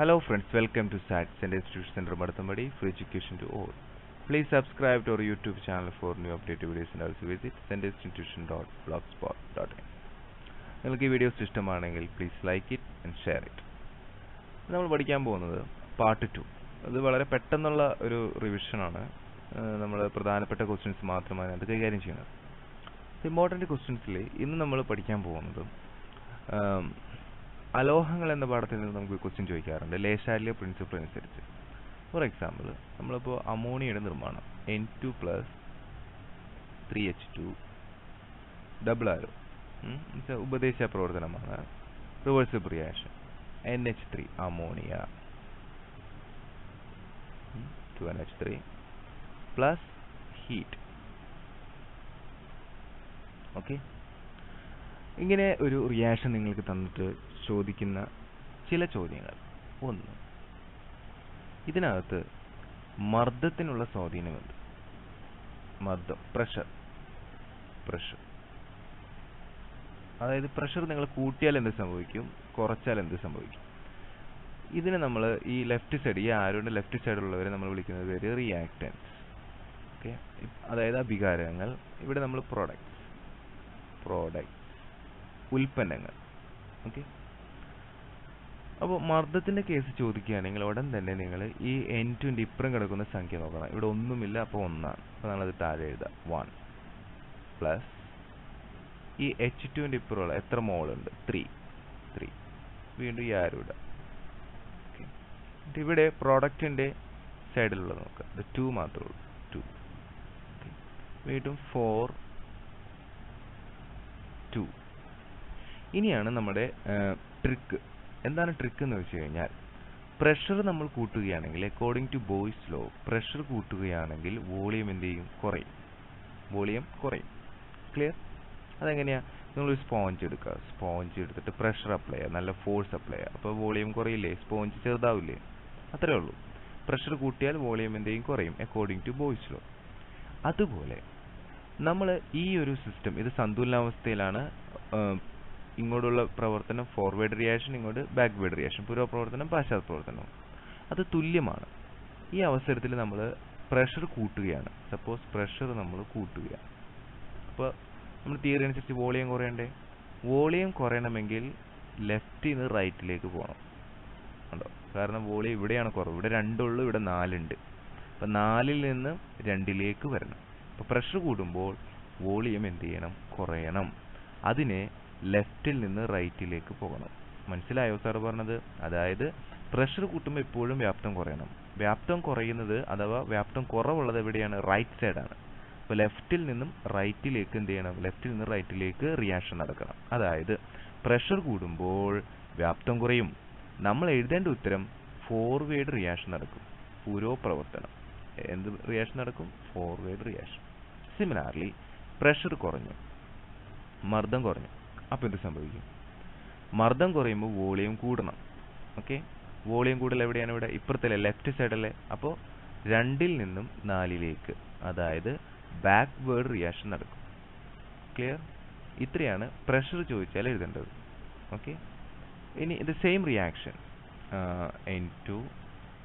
Hello friends, welcome to SAT Center Institute Center Madathamadi for education to all. Please subscribe to our YouTube channel for new updated videos and also visit centerinstitution.blogspot.in. നിങ്ങൾക്ക് ഈ videos ഇഷ്ടമാണെങ്കിൽ please like it and share it. നമ്മൾ പഠിക്കാൻ പോകുന്നത് part 2. അത് വളരെ പെട്ടെന്നുള്ള ഒരു റിവിഷനാണ്. നമ്മൾ പ്രധാനപ്പെട്ട ക്വസ്റ്റ്യൻസ് മാത്രമാണ് അത് കൈകാര്യം ചെയ്യുന്നത്. ഇമ്പോർട്ടൻ്റ് ക്വസ്റ്റ്യൻസിൽ ഇന്ന് നമ്മൾ പഠിക്കാൻ പോകുന്നത് അലോഹങ്ങൾ എന്ന പാഠത്തിൽ നിന്ന് നമുക്ക് ക്വസ്റ്റ്യൻ ചോദിക്കാറുണ്ട് ലേശാല്യ പ്രിൻസിപ്പിൾ അനുസരിച്ച്. ഫോർ എക്സാമ്പിൾ, നമ്മളിപ്പോൾ അമോണിയയുടെ നിർമ്മാണം N2 + 3H2 ഡബിൾ ആരോ ഉപദേശ പ്രവർത്തനമാണ്. Reversible reaction NH3 ammonia 2NH3 plus heat. Okay, ഇങ്ങനെ ഒരു റിയാക്ഷൻ നിങ്ങൾക്ക് തന്നിട്ട് ചോദിക്കുന്ന ചില ചോദ്യങ്ങൾ. ഒന്ന്, ഇതിനകത്ത് മർദ്ദത്തിനുള്ള സ്വാധീനമുണ്ട്. മർദ്ദം, പ്രഷർ. അതായത് പ്രഷർ നിങ്ങൾ കൂട്ടിയാൽ എന്ത് സംഭവിക്കും, കുറച്ചാൽ എന്ത് സംഭവിക്കും. ഇതിനെ നമ്മൾ ഈ ലെഫ്റ്റ് സൈഡ്, ഈ ആരോയുടെ ലെഫ്റ്റ് സൈഡിലുള്ളവരെ നമ്മൾ വിളിക്കുന്നത് പേര് റിയാക്റ്റൻസ്. ഓക്കെ, അതായത് അഭികാരങ്ങൾ. ഇവിടെ നമ്മൾ പ്രോഡക്റ്റ് ഉൽപ്പന്നങ്ങൾ. ഓക്കെ, അപ്പോൾ മർദ്ദത്തിൻ്റെ കേസ് ചോദിക്കുകയാണെങ്കിൽ ഉടൻ തന്നെ നിങ്ങൾ ഈ N2ൻ്റെ ഇപ്പുറം കിടക്കുന്ന സംഖ്യ നോക്കണം. ഇവിടെ ഒന്നുമില്ല, അപ്പോൾ 1 ആണ്. അപ്പോൾ നമ്മളത് താഴെ എഴുതാം 1 പ്ലസ് ഈ H2ൻ്റെ ഇപ്പുറമുള്ള എത്ര മോളുണ്ട് 3. വീണ്ടും ഈ ആരോ ഇടാം. ഓക്കെ, ഇവിടെ പ്രോഡക്റ്റിൻ്റെ സൈഡിലുള്ളത് നോക്കാം. ഇത് 2 മാത്രമേ ഉള്ളൂ, 2. വീണ്ടും 4 2. ഇനിയാണ് നമ്മുടെ ട്രിക്ക്. എന്താണ് ട്രിക്ക് എന്ന് വെച്ച് കഴിഞ്ഞാൽ, പ്രഷർ നമ്മൾ കൂട്ടുകയാണെങ്കിൽ according to Boyle's law pressure കൂട്ടുകയാണെങ്കിൽ വോളിയം എന്ത് ചെയ്യും, വോളിയം കുറയും. ക്ലിയർ? അതെങ്ങനെയാണ്? നിങ്ങളൊരു സ്പോഞ്ച് എടുക്കുക, സ്പോഞ്ച് എടുത്തിട്ട് പ്രഷർ അപ്ലൈ ചെയ്യുക, നല്ല ഫോഴ്സ് അപ്ലൈ ചെയ്യുക. അപ്പോൾ വോളിയം കുറയില്ലേ, സ്പോഞ്ച് ചെറുതാവില്ലേ? അത്രേ ഉള്ളൂ. പ്രഷർ കൂട്ടിയാൽ വോളിയം എന്ത് ചെയ്യും, കുറയും അക്കോർഡിംഗ് ടു ബോയ്സ് ലോ. അതുപോലെ നമ്മൾ ഈ ഒരു സിസ്റ്റം, ഇത് സന്തുലനാവസ്ഥയിലാണ്. ഇങ്ങോട്ടുള്ള പ്രവർത്തനം ഫോർവേഡ് റിയാക്ഷൻ, ഇങ്ങോട്ട് ബാക്ക്വേഡ് റിയാക്ഷൻ, പുരോപ്രവർത്തനം പാശ്ചാത്യ പ്രവർത്തനം, അത് തുല്യമാണ്. ഈ അവസരത്തിൽ നമ്മൾ പ്രഷർ കൂട്ടുകയാണ്. സപ്പോസ് പ്രഷർ നമ്മൾ കൂട്ടുകയാണ്. അപ്പോൾ നമ്മൾ തിയറി അനുസരിച്ച് വോളിയം കുറയണ്ടേ? വോളിയം കുറയണമെങ്കിൽ ലെഫ്റ്റിൽ നിന്ന് റൈറ്റിലേക്ക് പോകണം. ഉണ്ടോ? കാരണം വോളിയം ഇവിടെയാണ് കുറവ്. ഇവിടെ 2 ഉള്ളൂ, ഇവിടെ 4 ഉണ്ട്. അപ്പോൾ 4ൽ നിന്ന് 2ലേക്ക് വരണം. അപ്പോൾ പ്രഷർ കൂടുമ്പോൾ വോളിയം എന്ത് ചെയ്യണം, കുറയണം. അതിനെ ലെഫ്റ്റിൽ നിന്ന് റൈറ്റിലേക്ക് പോകണം. മനസ്സിലായോ സാർ പറഞ്ഞത്? അതായത് പ്രഷർ കൂട്ടുമ്പോൾ എപ്പോഴും വ്യാപ്തം കുറയണം. വ്യാപ്തം കുറയുന്നത് അഥവാ വ്യാപ്തം കുറവുള്ളത് എവിടെയാണ്? റൈറ്റ് സൈഡാണ്. അപ്പോൾ ലെഫ്റ്റിൽ നിന്നും റൈറ്റിലേക്ക് എന്ത് ചെയ്യണം, ലെഫ്റ്റിൽ നിന്ന് റൈറ്റിലേക്ക് റിയാക്ഷൻ നടക്കണം. അതായത് പ്രഷർ കൂടുമ്പോൾ വ്യാപ്തം കുറയും. നമ്മൾ എഴുതേണ്ട ഉത്തരം ഫോർവേഡ് റിയാക്ഷൻ നടക്കും, പുരോപ്രവർത്തനം. എന്ത് റിയാക്ഷൻ നടക്കും? Forward reaction. സിമിലാർലി പ്രഷർ കുറഞ്ഞു, മർദ്ദം കുറഞ്ഞു. അപ്പോൾ എന്ത് സംഭവിക്കും? മർദ്ദം കുറയുമ്പോൾ വോളിയം കൂടണം. ഓക്കെ, വോളിയം കൂടുതൽ എവിടെയാണ്? ഇവിടെ ഇപ്പുറത്തല്ലേ, ലെഫ്റ്റ് സൈഡല്ലേ. അപ്പോൾ 2ൽ നിന്നും 4ലേക്ക്, അതായത് ബാക്ക്വേർഡ് റിയാക്ഷൻ നടക്കും. ക്ലിയർ? ഇത്രയാണ് പ്രഷർ ചോദിച്ചാൽ എഴുതേണ്ടത്. ഓക്കെ, ഇനി ഇത് same reaction N2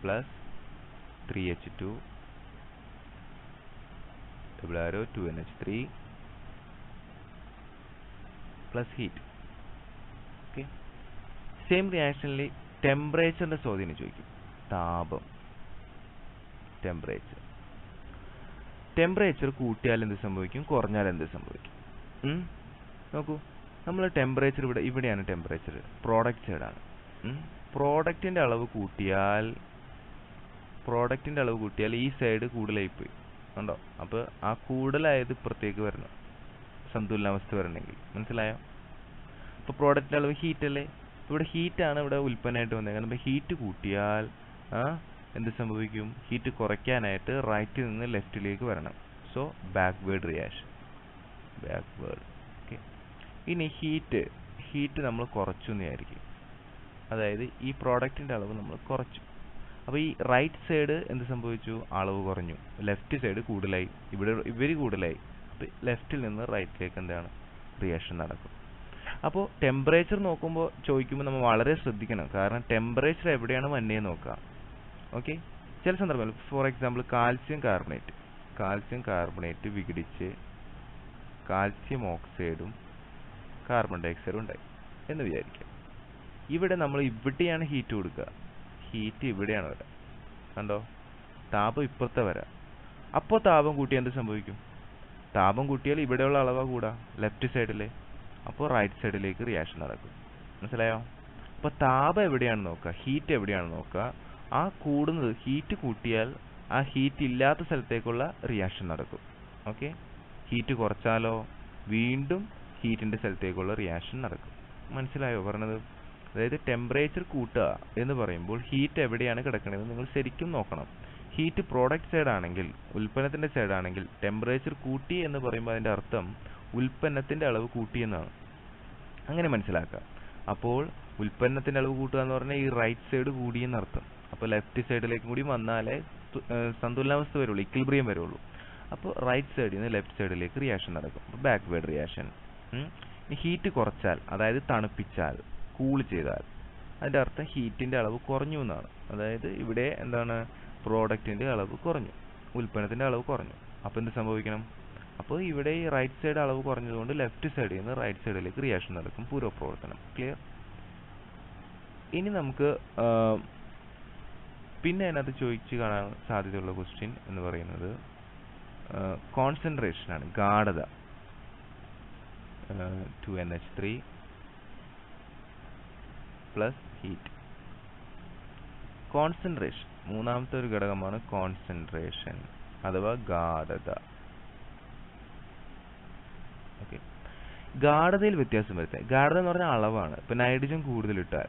+ 3H2 double arrow 2NH3 plus heat. Okay, same റിയാക്ഷനിൽ ടെമ്പറേച്ചറിൻ്റെ സ്വാധീനം ചോദിക്കും. താപം, ടെമ്പറേച്ചർ കൂട്ടിയാൽ എന്ത് സംഭവിക്കും, കുറഞ്ഞാൽ എന്ത് സംഭവിക്കും? നോക്കൂ, നമ്മൾ ടെമ്പറേച്ചർ ഇവിടെയാണ് ടെമ്പറേച്ചർ, പ്രോഡക്റ്റ് സൈഡാണ്. പ്രോഡക്റ്റിൻ്റെ അളവ് കൂട്ടിയാൽ ഈ സൈഡ് കൂടുതലായിപ്പോയി. ഉണ്ടോ? അപ്പോൾ ആ കൂടുതലായത് ഇപ്പുറത്തേക്ക് വരണം, സന്തുലനാവസ്ഥ വരണമെങ്കിൽ. മനസ്സിലായോ? അപ്പോൾ പ്രോഡക്റ്റിൻ്റെ അളവ് ഹീറ്റ് അല്ലേ, ഇവിടെ ഹീറ്റാണ് ഇവിടെ ഉൽപ്പന്നമായിട്ട് വന്നേക്കുന്നത്. അപ്പോൾ ഹീറ്റ് കൂട്ടിയാൽ എന്ത് സംഭവിക്കും? ഹീറ്റ് കുറയ്ക്കാനായിട്ട് റൈറ്റിൽ നിന്ന് ലെഫ്റ്റിലേക്ക് വരണം. So backward reaction, backward. Okay, ഇനി ഹീറ്റ് നമ്മൾ കുറച്ചു എന്നായിരിക്കും. അതായത് ഈ പ്രോഡക്റ്റിൻ്റെ അളവ് നമ്മൾ കുറച്ചു. അപ്പോൾ ഈ റൈറ്റ് സൈഡ് എന്ത് സംഭവിച്ചു? അളവ് കുറഞ്ഞു. ലെഫ്റ്റ് സൈഡ് കൂടുതലായി, ഇവർ കൂടുതലായി. അപ്പോൾ ലെഫ്റ്റിൽ നിന്ന് റൈറ്റിലേക്ക് എന്താണ് റിയാക്ഷൻ നടക്കും. അപ്പോൾ ടെമ്പറേച്ചർ നോക്കുമ്പോൾ ചോദിക്കുമ്പോൾ നമ്മൾ വളരെ ശ്രദ്ധിക്കണം. കാരണം ടെമ്പറേച്ചർ എവിടെയാണ് വന്നേന്ന് നോക്കുക. ഓക്കെ, ചില സന്ദർഭങ്ങളിൽ ഫോർ എക്സാമ്പിൾ കാൽസ്യം കാർബണേറ്റ് വിഘടിച്ച് കാൽസ്യം ഓക്സൈഡും കാർബൺ ഡൈ ഓക്സൈഡും ഉണ്ടായി എന്ന് വിചാരിക്കുക. ഇവിടെ നമ്മൾ ഇവിടെയാണ് ഹീറ്റ് കൊടുക്കുക. ഹീറ്റ് ഇവിടെയാണ് വരാം, കണ്ടോ? താപം ഇപ്പുറത്തെ വരാം. അപ്പോൾ താപം കൂട്ടിയാൽ എന്ത് സംഭവിക്കും? താപം കൂട്ടിയാൽ ഇവിടെയുള്ള അളവാ കൂടാ, ലെഫ്റ്റ് സൈഡിലെ. അപ്പോൾ റൈറ്റ് സൈഡിലേക്ക് റിയാക്ഷൻ നടക്കും. മനസ്സിലായോ? അപ്പോൾ താപം എവിടെയാണെന്ന് നോക്കുക, ഹീറ്റ് എവിടെയാണെന്ന് നോക്കുക. ആ കൂടുന്നത് ഹീറ്റ് കൂട്ടിയാൽ ആ ഹീറ്റ് ഇല്ലാത്ത സ്ഥലത്തേക്കുള്ള റിയാക്ഷൻ നടക്കും. ഓക്കെ, ഹീറ്റ് കുറച്ചാലോ വീണ്ടും ഹീറ്റിന്റെ സ്ഥലത്തേക്കുള്ള റിയാക്ഷൻ നടക്കും. മനസ്സിലായോ പറഞ്ഞത്? അതായത് ടെമ്പറേച്ചർ കൂട്ടുക എന്ന് പറയുമ്പോൾ ഹീറ്റ് എവിടെയാണ് കിടക്കണതെന്ന് നിങ്ങൾ ശരിക്കും നോക്കണം. ഹീറ്റ് പ്രോഡക്റ്റ് സൈഡ് ആണെങ്കിൽ, ഉൽപ്പന്നത്തിന്റെ സൈഡ് ആണെങ്കിൽ ടെമ്പറേച്ചർ കൂട്ടി എന്ന് പറയുമ്പോൾ അതിന്റെ അർത്ഥം ഉൽപ്പന്നത്തിന്റെ അളവ് കൂട്ടി എന്നാണ്. അങ്ങനെ മനസ്സിലാക്കുക. അപ്പോൾ ഉൽപ്പന്നത്തിന്റെ അളവ് കൂട്ടുക എന്ന് പറഞ്ഞാൽ ഈ റൈറ്റ് സൈഡ് കൂടി എന്നർത്ഥം. അപ്പോൾ ലെഫ്റ്റ് സൈഡിലേക്ക് കൂടി വന്നാലേ സന്തുലനാവസ്ഥ വരുള്ളൂ, ഇക്വിലിബ്രിയം വരുള്ളൂ. അപ്പോൾ റൈറ്റ് സൈഡിൽ നിന്ന് ലെഫ്റ്റ് സൈഡിലേക്ക് റിയാക്ഷൻ നടക്കും. അപ്പോൾ ബാക്ക്വേർഡ് റിയാക്ഷൻ. ഹീറ്റ് കുറച്ചാൽ, അതായത് തണുപ്പിച്ചാൽ, കൂൾ ചെയ്താൽ, അതിന്റെ അർത്ഥം ഹീറ്റിന്റെ അളവ് കുറഞ്ഞു എന്നാണ്. അതായത് ഇവിടെ എന്താണ്, പ്രോഡക്റ്റിന്റെ അളവ് കുറഞ്ഞു, ഉൽപ്പന്നത്തിന്റെ അളവ് കുറഞ്ഞു. അപ്പോൾ എന്ത് സംഭവിക്കണം? അപ്പോൾ ഇവിടെ ഈ റൈറ്റ് സൈഡ് അളവ് കുറഞ്ഞതുകൊണ്ട് ലെഫ്റ്റ് സൈഡിൽ നിന്ന് റൈറ്റ് സൈഡിലേക്ക് റിയാക്ഷൻ നടക്കും, പൂർവ്വപ്രവർത്തനം. ക്ലിയർ? ഇനി നമുക്ക് പിന്നെ അതിനകത്ത് ചോദിച്ചു കാണാൻ സാധ്യതയുള്ള ക്വസ്റ്റ്യൻ എന്ന് പറയുന്നത് കോൺസെൻട്രേഷൻ ആണ്, ഗാഢത. 2NH3 plus heat. കോൺസെൻട്രേഷൻ, മൂന്നാമത്തെ ഒരു ഘടകമാണ് കോൺസെൻട്രേഷൻ അഥവാ ഗാഢത. ഓക്കെ, ഗാഢതയിൽ വ്യത്യാസം വരുത്താൻ. ഗാഢത എന്ന് പറഞ്ഞാൽ അളവാണ്. ഇപ്പൊ നൈട്രജൻ കൂടുതലിട്ടാൽ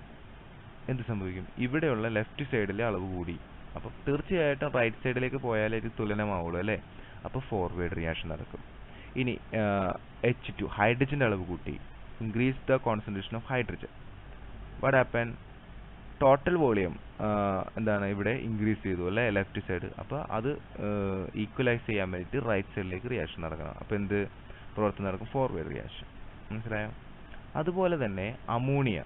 എന്ത് സംഭവിക്കും? ഇവിടെയുള്ള ലെഫ്റ്റ് സൈഡിലെ അളവ് കൂടി. അപ്പോൾ തീർച്ചയായിട്ടും റൈറ്റ് സൈഡിലേക്ക് പോയാലേ ഇത് തുലനമാവുള്ളൂ അല്ലേ? അപ്പോൾ ഫോർവേഡ് റിയാക്ഷൻ നടക്കും. ഇനി H2 ഹൈഡ്രജന്റെ അളവ് കൂട്ടി, increase the concentration of hydrogen. What happen? Total volume എന്താണ് ഇവിടെ ഇൻക്രീസ് ചെയ്തു അല്ലേ, ലെഫ്റ്റ് സൈഡ്. അപ്പോൾ അത് ഈക്വലൈസ് ചെയ്യാൻ വേണ്ടിയിട്ട് റൈറ്റ് സൈഡിലേക്ക് റിയാക്ഷൻ നടക്കണം. അപ്പോൾ എന്ത് പ്രവർത്തനം നടക്കും? Forward reaction. മനസ്സിലായോ? അതുപോലെ തന്നെ അമോണിയ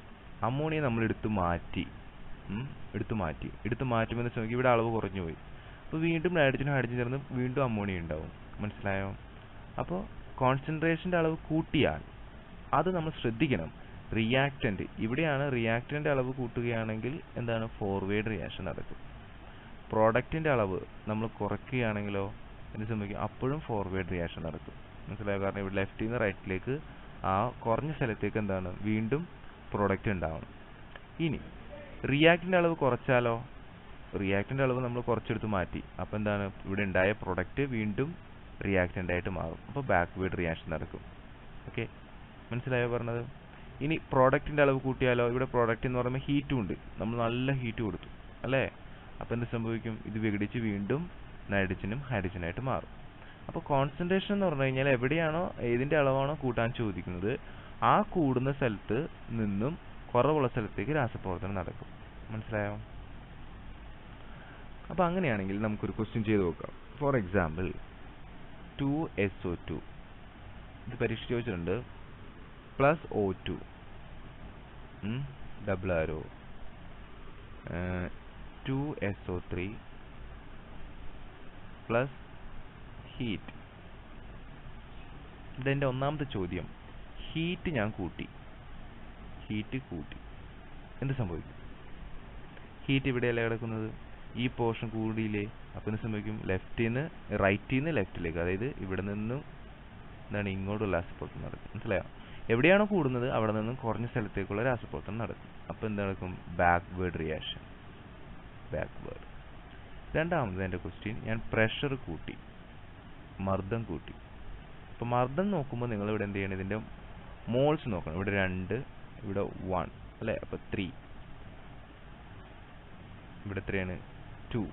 നമ്മൾ എടുത്തു മാറ്റുമ്പോൾ ശ്രമിക്കും, ഇവിടെ അളവ് കുറഞ്ഞു പോയി. അപ്പോൾ വീണ്ടും നൈട്രജനും ഹൈഡ്രജൻ ചേർന്ന് വീണ്ടും അമോണിയ ഉണ്ടാവും. മനസ്സിലായോ? അപ്പോൾ കോൺസെൻട്രേഷന്റെ അളവ് കൂട്ടിയാൽ അത് നമ്മൾ ശ്രദ്ധിക്കണം. റിയാക്റ്റന്റ്, ഇവിടെയാണ് റിയാക്റ്റന്റ് അളവ് കൂട്ടുകയാണെങ്കിൽ എന്താണ്? ഫോർവേഡ് റിയാക്ഷൻ നടക്കും. പ്രോഡക്റ്റിന്റെ അളവ് നമ്മൾ കുറയ്ക്കുകയാണെങ്കിലോ എന്ത് സംഭവിക്കും? അപ്പോഴും ഫോർവേഡ് റിയാക്ഷൻ നടക്കും. മനസ്സിലായോ? കാരണം ഇവിടെ ലെഫ്റ്റിൽ നിന്ന് റൈറ്റിലേക്ക് ആ കുറഞ്ഞ സ്ഥലത്തേക്ക് എന്താണ് വീണ്ടും പ്രോഡക്റ്റ് ഉണ്ടാവണം. ഇനി റിയാക്റ്റിന്റെ അളവ് കുറച്ചാലോ? റിയാക്റ്റിന്റെ അളവ് നമ്മൾ കുറച്ചെടുത്ത് മാറ്റി. അപ്പോൾ എന്താണ്? ഇവിടെ ഉണ്ടായ പ്രൊഡക്റ്റ് വീണ്ടും റിയാക്റ്റന്റ് ആയിട്ട് മാറും. അപ്പോൾ ബാക്ക്വേർഡ് റിയാക്ഷൻ നടക്കും. ഓക്കെ, മനസ്സിലായോ പറഞ്ഞത്? ഇനി പ്രോഡക്റ്റിന്റെ അളവ് കൂട്ടിയാലോ? ഇവിടെ പ്രോഡക്റ്റ് എന്ന് പറയുമ്പോൾ ഹീറ്റും ഉണ്ട്, നമ്മൾ നല്ല ഹീറ്റ് കൊടുത്തു അല്ലേ? അപ്പോൾ എന്ത് സംഭവിക്കും? ഇത് വിഘടിച്ച് വീണ്ടും നൈട്രജനും ഹൈഡ്രജനായിട്ട് മാറും. അപ്പോൾ കോൺസെൻട്രേഷൻ എന്ന് പറഞ്ഞു കഴിഞ്ഞാൽ എവിടെയാണോ, ഏതിന്റെ അളവാണോ കൂട്ടാൻ ചോദിക്കുന്നത്, ആ കൂടുന്ന സ്ഥലത്ത് നിന്നും കുറവുള്ള സ്ഥലത്തേക്ക് രാസപ്രവർത്തനം നടക്കും. മനസ്സിലായോ? അപ്പോൾ അങ്ങനെയാണെങ്കിൽ നമുക്കൊരു ക്വസ്റ്റ്യൻ ചെയ്ത് നോക്കാം. ഫോർ എക്സാമ്പിൾ 2SO2 ഇത് പരീക്ഷ ചോദിച്ചിട്ടുണ്ട്. പ്ലസ് O2 ഡബിൾ ആരോ 2SO3 പ്ലസ് ഹീറ്റ്. ഇതെന്റെ ഒന്നാമത്തെ ചോദ്യം. ഹീറ്റ് ഞാൻ കൂട്ടി, എന്ത് സംഭവിക്കും? ഹീറ്റ് ഇവിടെയല്ല കിടക്കുന്നത്, ഈ പോർഷൻ കൂടിയില്ലേ? അപ്പോൾ എന്ത് സംഭവിക്കും? ലെഫ്റ്റിൽ നിന്ന് റൈറ്റിൽ നിന്ന് ലെഫ്റ്റിലേക്ക്, അതായത് ഇവിടെ നിന്നും എന്താണ് ഇങ്ങോട്ടുള്ള രാസപ്രവർത്തനം നടക്കും. മനസ്സിലായോ? എവിടെയാണോ കൂടുന്നത് അവിടെ നിന്നും കുറഞ്ഞ സ്ഥലത്തേക്കുള്ള രാസപ്രവർത്തനം നടക്കും. അപ്പോൾ എന്ത് നടക്കും? Backward reaction. രണ്ടാമത് എൻ്റെ ക്വസ്റ്റ്യൻ, ഞാൻ പ്രഷർ കൂട്ടി, മർദ്ദം കൂട്ടി. അപ്പോൾ മർദ്ദം നോക്കുമ്പോൾ നിങ്ങൾ ഇവിടെ എന്ത് ചെയ്യണം? ഇതിന്റെ മോൾസ് നോക്കണം. ഇവിടെ 2, ഇവിടെ 1 അല്ലേ? അപ്പോൾ 3, ഇവിടെ എത്രയാണ്? 2.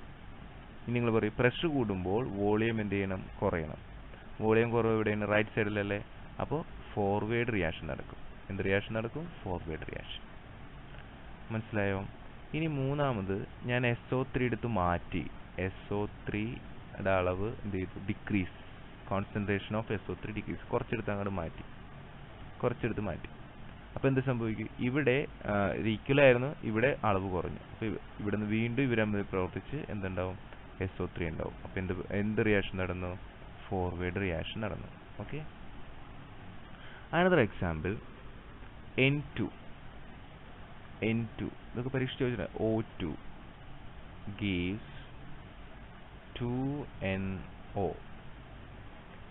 ഇനി നിങ്ങൾ പറയും പ്രഷർ കൂടുമ്പോൾ വോളിയം എന്ത് ചെയ്യണം? കുറയണം. വോളിയം കുറവ് എവിടെയാണ്? റൈറ്റ് സൈഡിലല്ലേ? അപ്പോൾ ഫോർവേഡ് റിയാക്ഷൻ നടക്കും. എന്ത് റിയാക്ഷൻ നടക്കും? Forward reaction. മനസ്സിലായോ? ഇനി മൂന്നാമത്, ഞാൻ SO3 എടുത്ത് മാറ്റി. SO3യുടെ അളവ് എന്ത് ചെയ്തു? Decrease. Concentration of SO3 decrease. കുറച്ചെടുത്ത് അങ്ങോട്ട് മാറ്റി. അപ്പോൾ എന്ത് സംഭവിക്കും? ഇവിടെ ഈക്വൽ ആയിരുന്നു, ഇവിടെ അളവ് കുറഞ്ഞു. അപ്പോൾ ഇവിടെ നിന്ന് വീണ്ടും ഇവർ തമ്മിൽ പ്രവർത്തിച്ച് എന്തുണ്ടാവും? SO3 ഉണ്ടാവും. അപ്പോൾ എന്ത് റിയാക്ഷൻ നടന്നു? ഫോർവേഡ് റിയാക്ഷൻ നടന്നു. ഓക്കെ. Another example N2. ഇതൊക്കെ പരീക്ഷ ചോദിച്ചിട്ടുണ്ട്. O2 gives 2NO.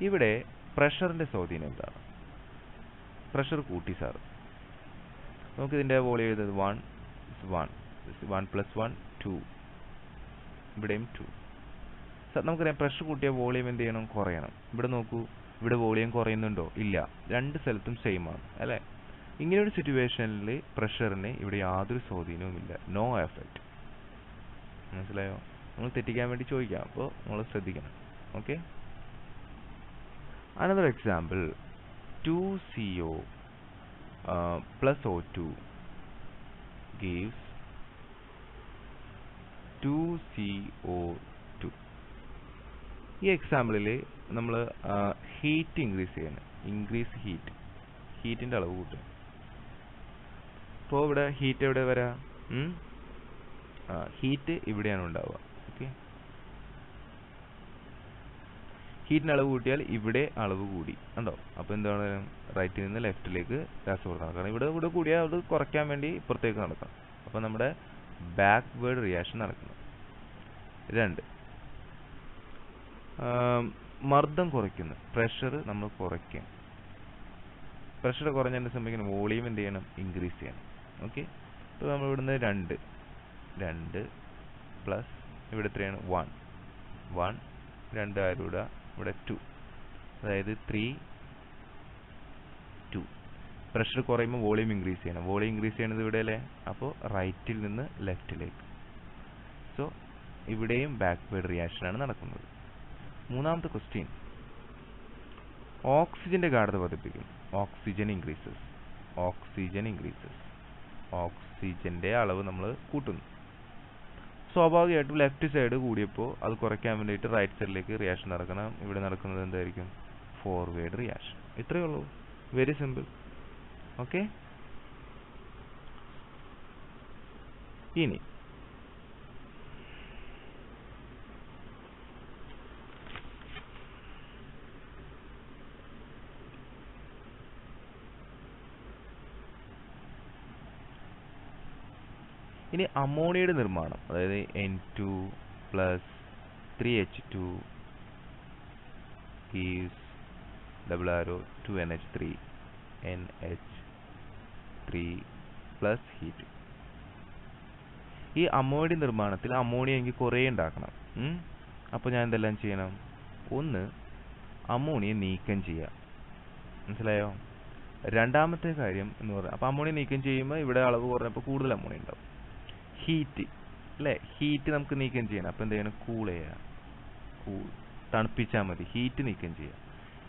ഇവിടെ പ്രഷറിന്റെ സ്വാധീനം എന്താണ്? പ്രഷർ കൂട്ടി സാർ. നമുക്ക് ഇതിന്റെ വോളിയം എഴുതുന്നത് 1 + 1 2. ഇവിടെയും 2. നമുക്കറിയാം പ്രഷർ കൂട്ടിയ വോളിയം എന്ത് ചെയ്യണം? കുറയണം. ഇവിടെ നോക്കൂ, ഇവിടെ വോളിയം കുറയുന്നുണ്ടോ? ഇല്ല. രണ്ട് സ്ഥലത്തും സെയിം ആണ് അല്ലേ? ഇങ്ങനെ ഒരു സിറ്റുവേഷനിൽ പ്രഷറിന് ഇവിടെ യാതൊരു സ്വാധീനവുമില്ല. No effect. മനസ്സിലായോ? നമ്മൾ തെറ്റിക്കാൻ വേണ്ടി ചോദിക്കാം. അപ്പോൾ നമ്മൾ ശ്രദ്ധിക്കണം. Okay. Another example 2CO plus O2 gives 2CO2. ഈ എക്സാമ്പിളിൽ നമ്മൾ ഹീറ്റ് ഇൻക്രീസ് ഹീറ്റിൻ്റെ അളവ് കൂട്ടുക. അപ്പോൾ ഇവിടെ ഹീറ്റ് എവിടെ വരാം? ഹീറ്റ് ഇവിടെയാണ് ഉണ്ടാവുക. ഓക്കെ. ഹീറ്റിന് അളവ് കൂട്ടിയാൽ ഇവിടെ അളവ് കൂടി ഉണ്ടോ? അപ്പോൾ എന്താണ്? റൈറ്റിൽ നിന്ന് ലെഫ്റ്റിലേക്ക് രാസപ്രവർത്തനം നടക്കണം. ഇവിടെ കൂടിയാൽ അത് കുറയ്ക്കാൻ വേണ്ടി ഇപ്പുറത്തേക്ക് നടക്കണം. അപ്പോൾ നമ്മുടെ ബാക്ക്വേർഡ് റിയാക്ഷൻ നടക്കുന്നു. 2, മർദ്ദം കുറയ്ക്കുന്നു. പ്രഷർ നമ്മൾ കുറയ്ക്കുക. പ്രഷർ കുറഞ്ഞതിന് സംബന്ധിക്കുന്ന വോളിയം എന്ത് ചെയ്യണം? ഇൻക്രീസ് ചെയ്യണം. ഓക്കെ. ഇപ്പോൾ നമ്മൾ ഇവിടുന്ന് 2 പ്ലസ് ഇവിടെ എത്രയാണ്? 1 2 ആരുടെ ഇവിടെ 2, അതായത് 3 2. പ്രഷർ കുറയുമ്പോൾ വോളിയം ഇൻക്രീസ് ചെയ്യണം. വോളിയം ഇൻക്രീസ് ചെയ്യണത് ഇവിടെ അല്ലേ? അപ്പോൾ റൈറ്റിൽ നിന്ന് ലെഫ്റ്റിലേക്ക്. സോ ഇവിടെയും ബാക്ക്വേർഡ് റിയാക്ഷനാണ് നടക്കുന്നത്. മൂന്നാമത്തെ ക്വസ്റ്റ്യൻ, ഓക്സിജന്റെ ഗാഢത വർദ്ധിപ്പിക്കും. Oxygen increases. ഓക്സിജന്റെ അളവ് നമ്മൾ കൂട്ടുന്നു. സ്വാഭാവികമായിട്ടും ലെഫ്റ്റ് സൈഡ് കൂടിയപ്പോൾ അത് കുറയ്ക്കാൻ വേണ്ടിയിട്ട് റൈറ്റ് സൈഡിലേക്ക് റിയാക്ഷൻ നടക്കണം. ഇവിടെ നടക്കുന്നത് എന്തായിരിക്കും? Forward reaction. ഇത്രയേ ഉള്ളൂ. Very simple. ഓക്കെ. ഇനി അമോണിയയുടെ നിർമ്മാണം, അതായത് N2 + 3H2 gives 2NH3 plus heat. ഈ അമോണിയ നിർമ്മാണത്തിൽ അമോണിയ എനിക്ക് കുറേ ഉണ്ടാക്കണം. അപ്പോൾ ഞാൻ എന്തെല്ലാം ചെയ്യണം? ഒന്ന്, അമോണിയ നീക്കം ചെയ്യുക. മനസ്സിലായോ? രണ്ടാമത്തെ കാര്യം എന്ന് പറഞ്ഞാൽ, അപ്പോൾ അമോണിയ നീക്കം ചെയ്യുമ്പോൾ ഇവിടെ അളവ് കുറഞ്ഞപ്പോൾ കൂടുതൽ അമോണിയ ഉണ്ടാവും. ഹീറ്റ് അല്ലേ? ഹീറ്റ് നമുക്ക് നീക്കം ചെയ്യണം. അപ്പോൾ എന്ത് ചെയ്യണം? കൂൾ ചെയ്യുക. തണുപ്പിച്ചാൽ മതി. ഹീറ്റ് നീക്കം ചെയ്യുക.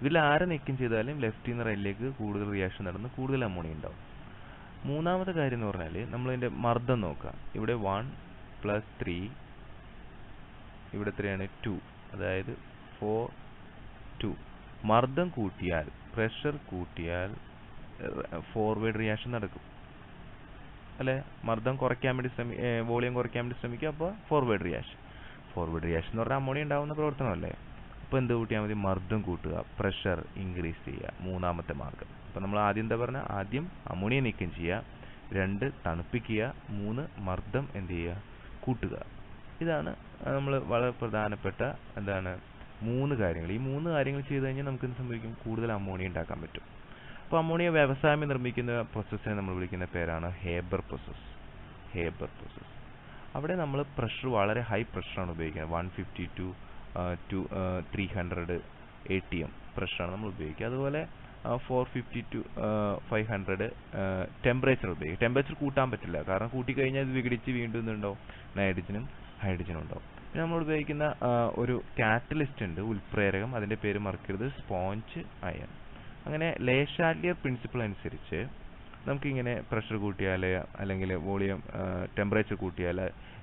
ഇതിൽ ആരെ നീക്കം ചെയ്താലും ലെഫ്റ്റിൽ നിന്ന് റൈറ്റിലേക്ക് കൂടുതൽ റിയാക്ഷൻ നടന്ന് കൂടുതൽ അമോണിയ ഉണ്ടാവും. മൂന്നാമത്തെ കാര്യം എന്ന് പറഞ്ഞാൽ നമ്മളതിൻ്റെ മർദ്ദം നോക്കുക. ഇവിടെ 1 + 3, ഇവിടെ എത്രയാണ്? 2, അതായത് 4 2. മർദ്ദം കൂട്ടിയാൽ, പ്രഷർ കൂട്ടിയാൽ ഫോർവേഡ് റിയാക്ഷൻ നടക്കും അല്ലേ? മർദ്ദം കുറയ്ക്കാൻ വേണ്ടി വോളിയം കുറയ്ക്കാൻ വേണ്ടി ശ്രമിക്കുക. അപ്പോൾ ഫോർവേഡ് റിയാക്ഷൻ എന്ന് പറഞ്ഞാൽ അമോണിയ ഉണ്ടാവുന്ന പ്രവർത്തനമല്ലേ? അപ്പോൾ എന്ത് കൂട്ടിയാൽ മതി? മർദ്ദം കൂട്ടുക, പ്രഷർ ഇൻക്രീസ് ചെയ്യുക. മൂന്നാമത്തെ മാർഗം. അപ്പോൾ നമ്മൾ ആദ്യം എന്താ പറഞ്ഞാൽ? ആദ്യം അമോണിയ നീക്കം ചെയ്യുക, 2 തണുപ്പിക്കുക, 3 മർദ്ദം എന്ത് ചെയ്യുക? കൂട്ടുക. ഇതാണ് നമ്മൾ വളരെ പ്രധാനപ്പെട്ട 3 കാര്യങ്ങൾ. ഈ 3 കാര്യങ്ങൾ ചെയ്തു കഴിഞ്ഞാൽ നമുക്ക് എന്ത് സംഭവിക്കും? കൂടുതൽ അമോണിയ ഉണ്ടാക്കാൻ പറ്റും. അപ്പോൾ അമോണിയ വ്യവസായം നിർമ്മിക്കുന്ന പ്രോസസ്സിനെ നമ്മൾ വിളിക്കുന്ന പേരാണ് ഹേബർ പ്രോസസ്സ്. അവിടെ നമ്മൾ പ്രഷർ വളരെ ഹൈ പ്രഷറാണ് ഉപയോഗിക്കുന്നത്. 150 to 300 ATM പ്രഷറാണ് നമ്മൾ ഉപയോഗിക്കുക. അതുപോലെ 450 to 500 ടെമ്പറേച്ചർ ഉപയോഗിക്കും. ടെമ്പറേച്ചർ കൂട്ടാൻ പറ്റില്ല, കാരണം കൂട്ടിക്കഴിഞ്ഞാൽ ഇത് വിഘടിച്ച് വീണ്ടും ഇതുണ്ടാവും, നൈട്രജനും ഹൈഡ്രജനും ഉണ്ടാവും. പിന്നെ നമ്മൾ ഉപയോഗിക്കുന്ന ഒരു കാറ്റലിസ്റ്റ് ഉണ്ട്, ഉൽപ്രേരകം. അതിൻ്റെ പേര് മറക്കരുത്, സ്പോഞ്ച് അയൺ. അങ്ങനെ ലേശാലിയർ പ്രിൻസിപ്പിൾ അനുസരിച്ച് നമുക്കിങ്ങനെ പ്രഷർ കൂട്ടിയാൽ അല്ലെങ്കിൽ വോളിയം ടെമ്പറേച്ചർ കൂട്ടിയാൽ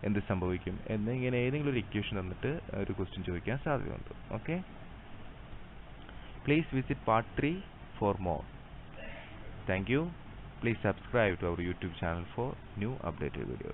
എന്ത് സംഭവിക്കും എന്ന് ഇങ്ങനെ ഏതെങ്കിലും ഒരു ഇക്വേഷൻ തന്നിട്ട് ഒരു ക്വസ്റ്റ്യൻ ചോദിക്കാൻ സാധ്യതയുണ്ട്. Okay. Please visit part 3 for more. Thank you. Please subscribe to our YouTube channel for new updated videos.